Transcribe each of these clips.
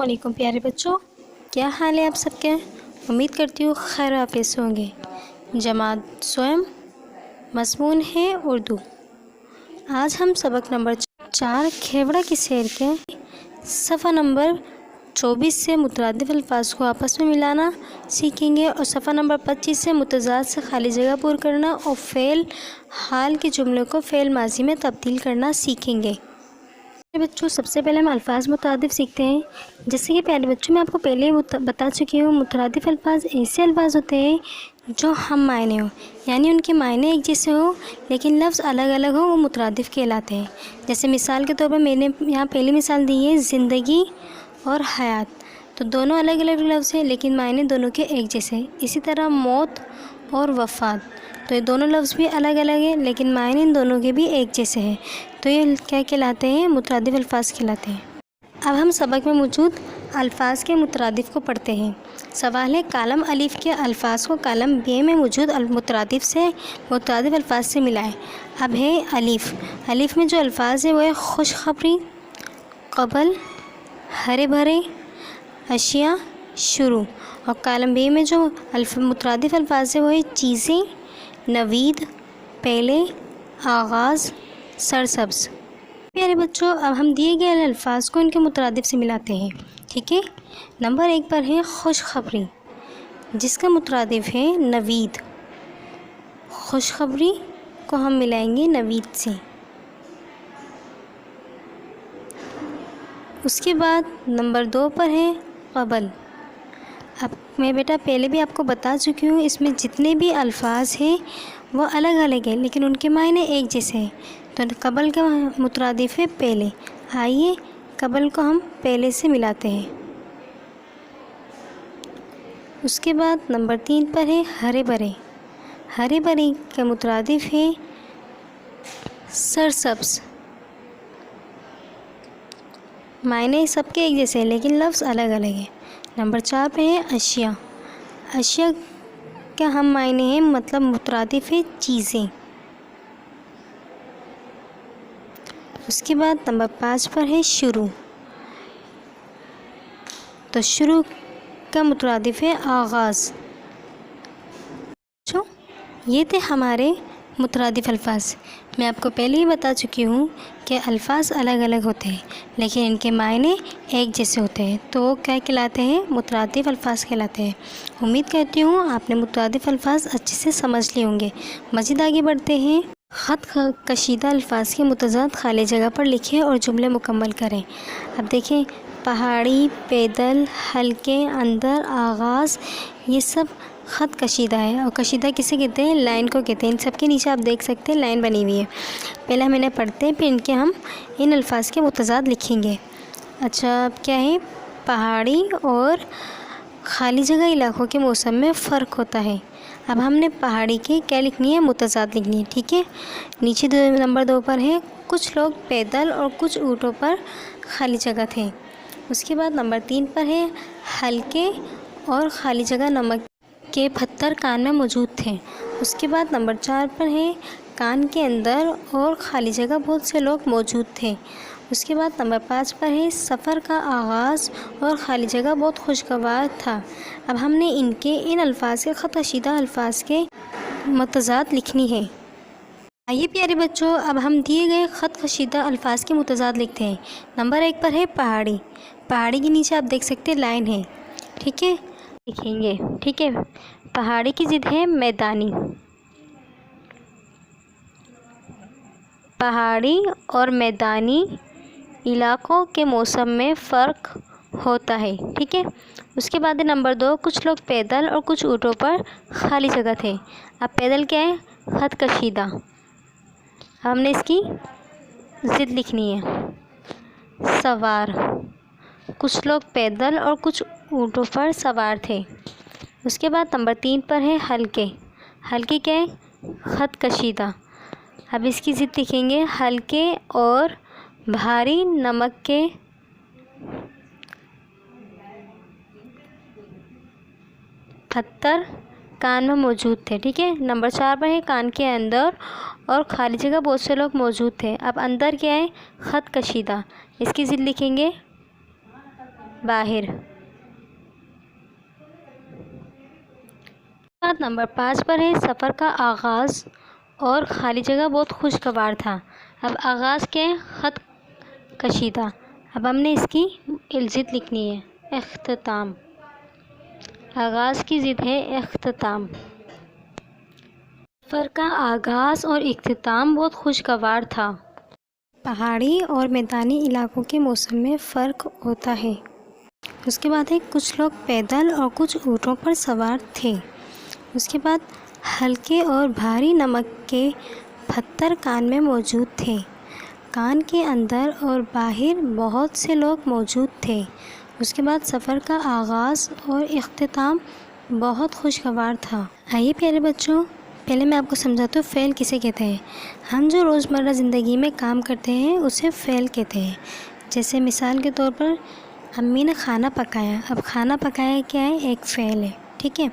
अस्सलामुअलैकुम प्यारे बच्चों, क्या हाल है आप सबके। उम्मीद करती हूँ खैर आफियत से होंगे। जमात स्वयं, मज़मून है उर्दू। आज हम सबक नंबर 4 खेवड़ा की सैर के सफ़ा नंबर 24 से मुतरादिफ अल्फाज को आपस में मिलाना सीखेंगे और सफ़ा नंबर 25 से मुतज़ाद से खाली जगह पूर करना और फ़ेल हाल के जुमले को फ़ेल माजी में तब्दील करना सीखेंगे। बच्चों, सबसे पहले हम अल्फाज मुतरादिफ सीखते हैं। जैसे कि प्यारे बच्चों, मैं आपको पहले ही बता चुकी हूँ, मुतरादिफ अल्फाज ऐसे अल्फाज होते हैं जो हम मायने हो, यानी उनके मायने एक जैसे हो लेकिन लफ्ज़ अलग अलग हो, वो मुतरादिफ कहलाते हैं। जैसे मिसाल के तौर पर मैंने यहाँ पहली मिसाल दी है ज़िंदगी और हयात, तो दोनों अलग अलग लफ्ज़ हैं लेकिन मायने दोनों के एक जैसे हैं। इसी तरह मौत और वफ़ात, तो ये दोनों लफ्ज़ भी अलग अलग हैं लेकिन मायने इन दोनों के भी एक जैसे हैं, तो ये क्या कहलाते हैं, मुतरादिफ अल्फाज कहलाते हैं। अब हम सबक में मौजूद अल्फाज के मुतरादिफ को पढ़ते हैं। सवाल है, कालम अलिफ के अल्फाज को कालम बे में मौजूद मुतरादिफ अल्फाज से मिलाएं। अब है अलिफ। अलिफ में जो अल्फाज है वो है खुशखबरी, कबल, हरे भरे, अशिया, शुरू। और कालम बे में जो मुतरादिफ अल्फाज है वो है चीज़ें, नवीद, पहले, आगाज़, सरसब्ज़। प्यारे बच्चों, अब हम दिए गए अल्फाज को इनके मुतरादिफ से मिलाते हैं। ठीक है, नंबर 1 पर है खुशखबरी, जिसका मुतरादिफ है नवीद। खुशखबरी को हम मिलाएंगे नवीद से। उसके बाद नंबर 2 पर है कबल। अब मैं बेटा पहले भी आपको बता चुकी हूँ, इसमें जितने भी अल्फाज हैं वो अलग अलग हैं लेकिन उनके मायने एक जैसे हैं। तो कबल का मुतरादिफ है पहले। आइए कबल को हम पहले से मिलाते हैं। उसके बाद नंबर 3 पर है हरे भरे। हरे भरे का मुतरादिफ है सरसब्ज़। मायने सबके एक जैसे हैं लेकिन लफ्ज़ अलग अलग हैं। नंबर 4 पे है अशिया। अशिया का हम मायने हैं मतलब मुतरादिफ है चीज़ें। उसके बाद नंबर 5 पर है शुरू। तो शुरू का मुतरादिफ है आगाज़। तो ये थे हमारे मुतरादिफ अल्फाज। मैं आपको पहले ही बता चुकी हूँ कि अल्फाज अलग अलग होते हैं लेकिन इनके मायने एक जैसे होते हैं, तो वो क्या कहलाते हैं, मुतरादिफ अल्फाज कहलाते हैं। उम्मीद करती हूँ आपने मुतरादिफ अल्फाज अच्छे से समझ लिए होंगे। मज़ीद आगे बढ़ते हैं। ख़त कशीदा अल्फाज के मुतज़ाद खाली जगह पर लिखें और जुमले मुकम्मल करें। अब देखें, पहाड़ी, पैदल, हल्के, अंदर, आगाज़, ये सब ख़त कशीदा है। और कशीदा किसे कहते हैं, लाइन को कहते हैं। इन सब के नीचे आप देख सकते हैं लाइन बनी हुई है। पहले हम इन्हें पढ़ते हैं, फिर इनके हम इन अल्फाज के मुतज़ाद लिखेंगे। अच्छा, अब क्या है, पहाड़ी और खाली जगह इलाकों के मौसम में फ़र्क होता है। अब हमने पहाड़ी के क्या लिखनी है, मुतज़ाद लिखनी है। ठीक है, नीचे नंबर 2 पर है कुछ लोग पैदल और कुछ ऊँटों पर खाली जगह थे। उसके बाद नंबर 3 पर है हल्के और खाली जगह नमक के पत्थर कान में मौजूद थे। उसके बाद नंबर 4 पर है कान के अंदर और खाली जगह बहुत से लोग मौजूद थे। उसके बाद नंबर 5 पर है सफ़र का आगाज़ और खाली जगह बहुत खुशगवार था। अब हमने इनके इन अल्फाज के ख़त कशीदा अल्फाज के मुतज़ाद लिखनी है। आइए प्यारे बच्चों, अब हम दिए गए ख़त कशीदा अल्फाज के मुतज़ाद लिखते हैं। नंबर 1 पर है पहाड़ी। पहाड़ी के नीचे आप देख सकते हैं लाइन है। ठीक है, लिखेंगे। ठीक है, पहाड़ी की ज़िद है मैदानी। पहाड़ी और मैदानी इलाकों के मौसम में फ़र्क होता है। ठीक है, उसके बाद नंबर 2, कुछ लोग पैदल और कुछ ऊँटों पर खाली जगह थे। अब पैदल क्या है, ख़त कशीदा। हमने इसकी ज़िद लिखनी है सवार। कुछ लोग पैदल और कुछ ऊँटों पर सवार थे। उसके बाद नंबर 3 पर है हल्के। हल्के क्या है, ख़त कशीदा। अब इसकी ज़िद लिखेंगे हल्के और भारी नमक के पत्थर कान में मौजूद थे। ठीक है, नंबर 4 पर है कान के अंदर और खाली जगह बहुत से लोग मौजूद थे। अब अंदर क्या है, ख़त कशीदा। इसकी ज़िद लिखेंगे باہر۔ بات نمبر 5 پر ہے سفر کا آغاز اور خالی جگہ بہت خوشگوار تھا۔ اب آغاز کے خط کشیدہ، اب ہم نے اس کی ضد لکھنی ہے، اختتام۔ آغاز کی ضد ہے اختتام۔ سفر کا آغاز اور اختتام بہت خوشگوار تھا۔ پہاڑی اور میدانی علاقوں کے موسم میں فرق ہوتا ہے۔ اس کے بعد ہے کچھ لوگ پیدل اور کچھ اونٹوں پر سوار تھے۔ اس کے بعد ہلکے اور بھاری نمک کے پتھر کان میں موجود تھے۔ کان کے اندر اور باہر بہت سے لوگ موجود تھے۔ اس کے بعد سفر کا آغاز اور اختتام بہت خوشگوار تھا۔ آئیے پیارے بچوں، پہلے میں آپ کو سمجھاتا ہوں فعل کسے کہتے ہیں۔ ہم جو روزمرہ زندگی میں کام کرتے ہیں اسے فعل کہتے ہیں۔ جیسے مثال کے طور پر امی نے کھانا پکایا، اب کھانا پکایا کیا ہے؟ ایک فعل ہے، ٹھیک ہے۔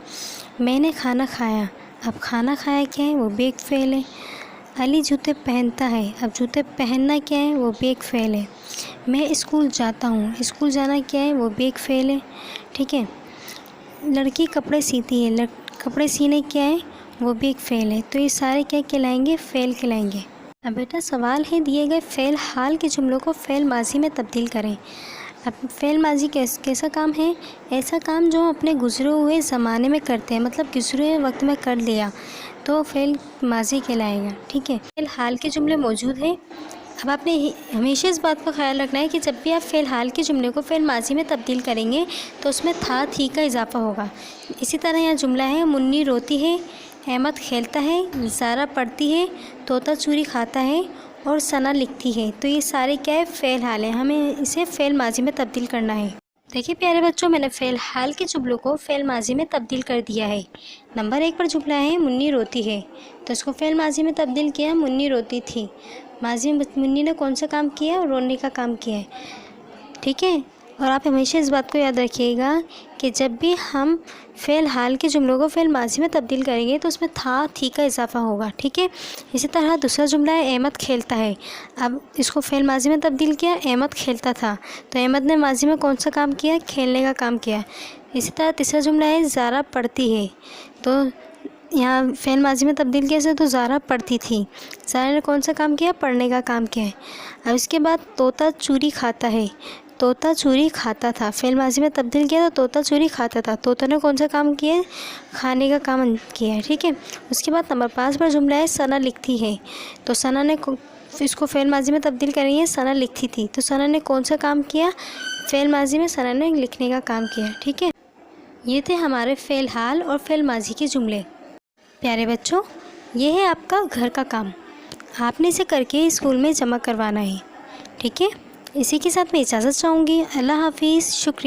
میں نے کھانا کھایا، اب کھانا کھایا کیا ہے؟ وہ بھی ایک فعل ہے۔ علی جوتے پہنتا ہے، اب جوتے پہننا کیا ہے؟ وہ بھی ایک فعل ہے۔ میں اسکول جاتا ہوں، اسکول جانا کیا ہے؟ وہ بھی ایک فعل ہے، ٹھیک ہے۔ لڑکی کپڑے سیتی ہے، کپڑے سینے کیا ہے؟ وہ بھی ایک فعل ہے۔ تو یہ سارے کیا کہلائیں گے؟ فعل کہلائیں گے۔ اب بیٹا سوال ہے دیے گئے فعل حال کے جملوں کو فعل ماضی میں تبدیل کریں۔ اب فعل ماضی کیسا کام ہے؟ ایسا کام جو اپنے گزرے ہوئے زمانے میں کرتے ہیں، مطلب گزرے ہوئے وقت میں کر لیا تو فعل ماضی کہلائے گا، ٹھیک ہے۔ فعل حال کے جملے موجود ہیں۔ اب آپ نے ہمیشہ اس بات کا خیال رکھنا ہے کہ جب بھی آپ فعل حال کے جملے کو فعل ماضی میں تبدیل کریں گے تو اس میں تھا تھی کا اضافہ ہوگا۔ اسی طرح یہاں جملہ ہے منی روتی ہے، احمد کھیلتا ہے، زارا پڑھتی ہے، طوطا چوری کھاتا ہے اور ثنا لکھتی ہے۔ تو یہ سارے کیا ہے؟ فعل حال ہیں، ہمیں اسے فعل ماضی میں تبدیل کرنا ہے۔ دیکھیے پیارے بچوں، میں نے فعل حال کے جملوں کو فعل ماضی میں تبدیل کر دیا ہے۔ نمبر 1 پر جملہ ہے منی روتی ہے، تو اس کو فعل ماضی میں تبدیل کیا، منی روتی تھی۔ ماضی میں منی نے کون سا کام کیا؟ رونے کا کام کیا ہے، ٹھیک ہے۔ اور آپ ہمیشہ اس بات کو یاد رکھیے گا کہ جب بھی ہم فعل حال کے جملوں کو فعل ماضی میں تبدیل کریں گے تو اس میں تھا تھی کا اضافہ ہوگا، ٹھیک ہے۔ اسی طرح دوسرا جملہ ہے احمد کھیلتا ہے، اب اس کو فعل ماضی میں تبدیل کیا، احمد کھیلتا تھا، تو احمد نے ماضی میں کون سا کام کیا؟ کھیلنے کا کام کیا۔ اسی طرح تیسرا جملہ ہے زارا پڑھتی ہے، تو یہاں فعل ماضی میں تبدیل کیسے؟ تو زارا پڑھتی تھی، زارا نے کون سا کام کیا؟ پڑھنے کا کام کیا ہے۔ اب اس کے بعد طوطا چوری کھاتا ہے، طوطا چوری کھاتا تھا، فعل ماضی میں تبدیل کیا تو طوطا چوری کھاتا تھا، طوطا نے کون سا کام کیا ہے؟ کھانے کا کام کیا ہے، ٹھیک ہے۔ اس کے بعد نمبر 5 پر جملہ ہے ثنا لکھتی ہے، تو ثنا نے اس کو فعل ماضی میں تبدیل کریں گے، ثنا لکھتی تھی، تو ثنا نے کون سا کام کیا؟ فعل ماضی میں ثنا نے لکھنے کا کام کیا، ٹھیک ہے۔ یہ تھے ہمارے فعل حال اور فعل ماضی کے جملے۔ پیارے بچوں، یہ ہے آپ کا گھر کا کام، آپ نے اسے کر کے اسکول میں جمع کروانا ہے، ٹھیک ہے۔ اسی کے ساتھ میں اجازت چاہوں گی۔ اللہ حافظ، شکریہ۔